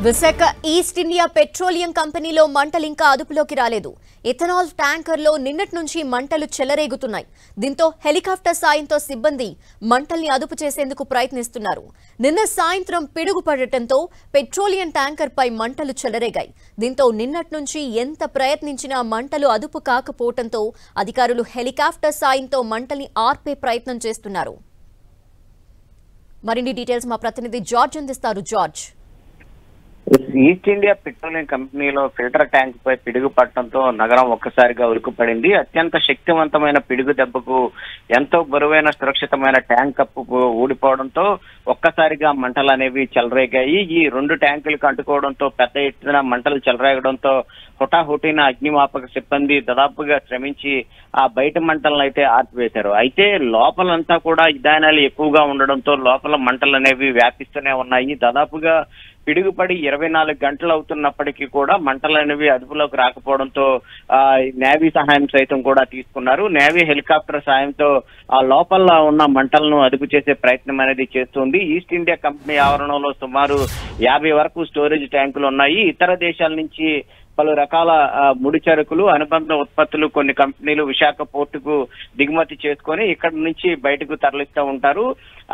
Visakha east India petroleum కంపెనీలో మంటలు ఇంకా అదుపులోకి రాలేదు. ఇథనాల్ ట్యాంకర్లో నిన్నటి నుంచి మంటలు చెలరేగుతున్నాయి. దీంతో హెలికాప్టర్ సాయంతో సిబ్బంది మంటల్ని అదుపు చేసేందుకు ప్రయత్నిస్తున్నారు. నిన్న సాయంత్రం పిడుగు పడటంతో పెట్రోలియం ట్యాంకర్ పై మంటలు చెలరేగాయి. దీంతో నిన్నటి నుంచి ఎంత ప్రయత్నించినా మంటలు అదుపు కాకపోవడంతో అధికారులు హెలికాప్టర్ సాయంతో మంటల్ని ఆర్పే ప్రయత్నం చేస్తున్నారు. మరిన్ని డీటెయిల్స్ మా ప్రతినిధి జార్జ్ అందిస్తారు. జార్జ్, ఈస్ట్ ఇండియా పెట్రోలియం కంపెనీలో ఫిల్టర్ ట్యాంక్ పై పిడుగు పడటంతో నగరం ఒక్కసారిగా ఉలిక్కిపడింది. అత్యంత శక్తివంతమైన పిడుగు దెబ్బకు ఎంతో బరువైన సురక్షితమైన ట్యాంక్ కప్పు ఊడిపోవడంతో ఒక్కసారిగా మంటలు అనేవి చెలరేగాయి. ఈ రెండు ట్యాంకులకు అంటుకోవడంతో పెద్ద ఎత్తున మంటలు చెలరేగడంతో హుటాహుటిన అగ్నిమాపక సిబ్బంది దాదాపుగా శ్రమించి ఆ బయట మంటలను అయితే ఆర్పివేశారు. అయితే లోపలంతా కూడా ఇంధనాలు ఎక్కువగా ఉండడంతో లోపల మంటలు అనేవి వ్యాపిస్తూనే ఉన్నాయి. దాదాపుగా పిడుగుపడి 24 గంటలు అవుతున్నప్పటికీ కూడా మంటలు అనేవి అదుపులోకి రాకపోవడంతో నేవీ సహాయం సైతం కూడా తీసుకున్నారు. నేవీ హెలికాప్టర్ సాయంతో ఆ లోపల ఉన్న మంటలను అదుపు చేసే ప్రయత్నం అనేది చేస్తుంది. ఈస్ట్ ఇండియా కంపెనీ ఆవరణలో సుమారు 50 వరకు స్టోరేజ్ ట్యాంకులు ఉన్నాయి. ఇతర దేశాల నుంచి పలు రకాల ముడి సరుకులు, అనుబంధ ఉత్పత్తులు కొన్ని కంపెనీలు విశాఖ పోర్టుకు దిగుమతి చేసుకొని ఇక్కడ నుంచి బయటకు తరలిస్తూ ఉంటారు.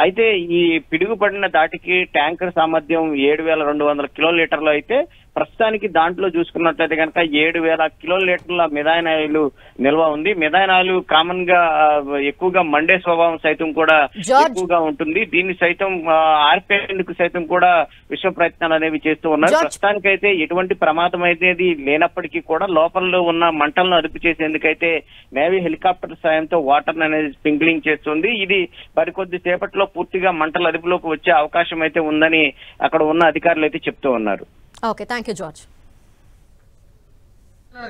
అయితే ఈ పిడుగుపడిన దాటికి ట్యాంకర్ సామర్థ్యం 7,200 కిలోలీటర్లు అయితే ప్రస్తుతానికి దాంట్లో చూసుకున్నట్లయితే కనుక 7,000 కిలోలీటర్ల మిథాయిల్ ఆయిల్ నిల్వ ఉంది. మిథాయిల్ ఆయిల్ కామన్ గా ఎక్కువగా మండే స్వభావం సైతం కూడా ఎక్కువగా ఉంటుంది. దీన్ని సైతం ఆర్పేందుకు సైతం కూడా విశ్వ ప్రయత్నాలు అనేవి చేస్తూ ఉన్నారు. ప్రస్తుతానికైతే ఎటువంటి ప్రమాదం అయితే లేనప్పటికీ కూడా లోపల ఉన్న మంటలను అదుపు చేసేందుకైతే నేవీ హెలికాప్టర్ సాయంతో వాటర్ అనేది స్ప్రింక్లింగ్ చేస్తుంది. ఇది మరికొద్ది సేపట్లో పూర్తిగా మంటల అదుపులోకి వచ్చే అవకాశం అయితే ఉందని అక్కడ ఉన్న అధికారులు అయితే చెప్తూ ఉన్నారు. Okay, thank you George.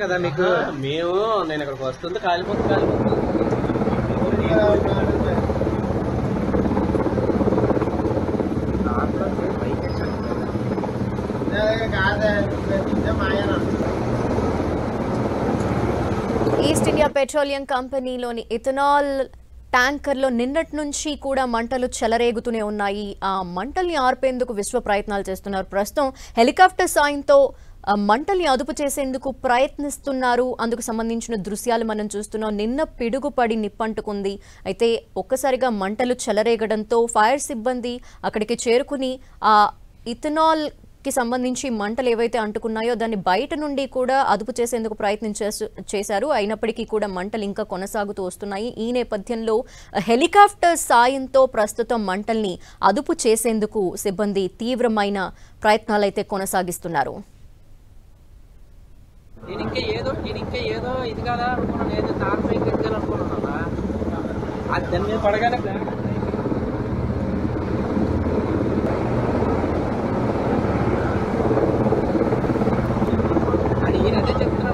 కదా మీకు మేము నేను ఇక్కడికి వస్తుంది కాలిపోతుంది ఈస్ట్ ఇండియా పెట్రోలియం కంపెనీలోని ఇథనాల్ ట్యాంకర్లో నిన్నటి నుంచి కూడా మంటలు చెలరేగుతూనే ఉన్నాయి. ఆ మంటల్ని ఆర్పేందుకు విశ్వ ప్రయత్నాలు చేస్తున్నారు. ప్రస్తుతం హెలికాప్టర్ సాయంతో మంటల్ని అదుపు చేసేందుకు ప్రయత్నిస్తున్నారు. అందుకు సంబంధించిన దృశ్యాలు మనం చూస్తున్నాం. నిన్న పిడుగుపడి నిప్పంటుకుంది. అయితే ఒక్కసారిగా మంటలు చెలరేగడంతో ఫైర్ సిబ్బంది అక్కడికి చేరుకుని ఆ ఇథనాల్ కి సంబంధించి మంటలు ఏవైతే అంటుకున్నాయో దాన్ని బయట నుండి కూడా అదుపు చేసేందుకు ప్రయత్నం చేశారు. అయినప్పటికీ కూడా మంటలు ఇంకా కొనసాగుతూ వస్తున్నాయి. ఈ నేపథ్యంలో హెలికాప్టర్ సాయంతో ప్రస్తుతం మంటల్ని అదుపు చేసేందుకు సిబ్బంది తీవ్రమైన ప్రయత్నాలు అయితే కొనసాగిస్తున్నారు. ఏదో ఇది కదా అనుకున్నాను, ఏదో తారపై అనుకున్నాను. అది దాని మీద పడగానే ఈయన అదే చెప్తున్నా.